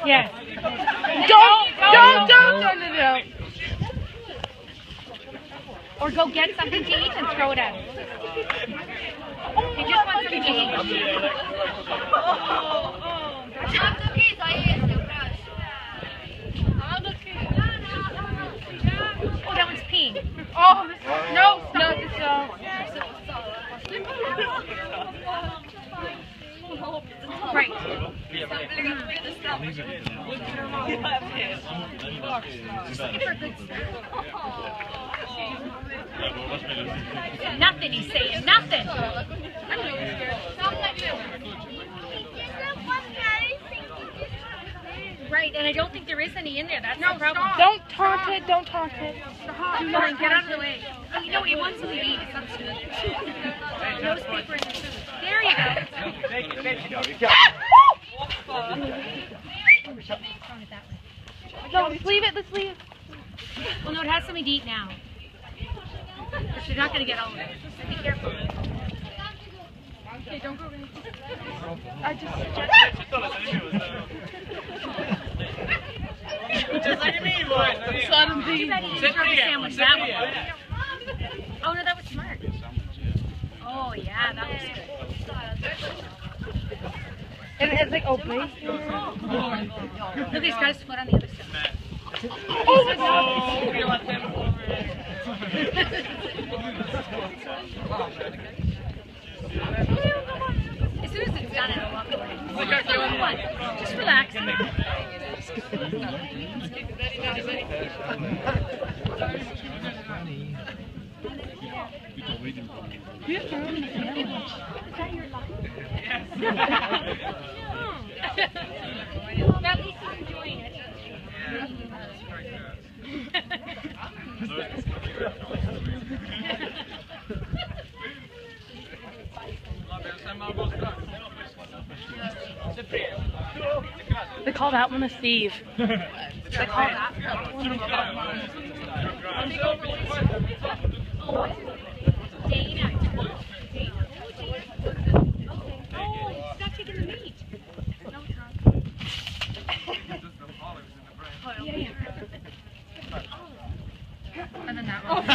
Yes. Don't. Or go get something to eat and throw it out. You just want something to eat. Oh, that one's peeing. Oh, no, stop. Right. Nothing, he's saying nothing. Right, and I don't think there is any in there. That's no problem. Don't taunt it. Don't taunt it. Come on, get out of the way. Oh, you know, it wants something to eat. It's not stupid. Newspaper in the food. There you go. No, let's leave it. Let's leave it. Well, no, it has something to eat now. But you're not going to get all of it. Be careful. Okay, don't go really. I just let him be. You bet he didn't throw the sandwich that way. Oh, no, that was smart. Oh, yeah, that was good. And it's like open. Look, he's got his foot on the other side. As soon as it's done, it'll walk away. Just relax. At least he's enjoying it. They call that one a thief. They call that Dana. Oh, it's not taking the meat. No, it's not. Yeah. And then that one.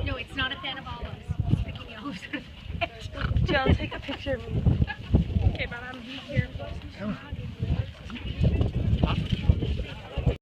No, it's not a fan of olives. It's picking olives. Jill, take a picture of me. Okay, but I'm here.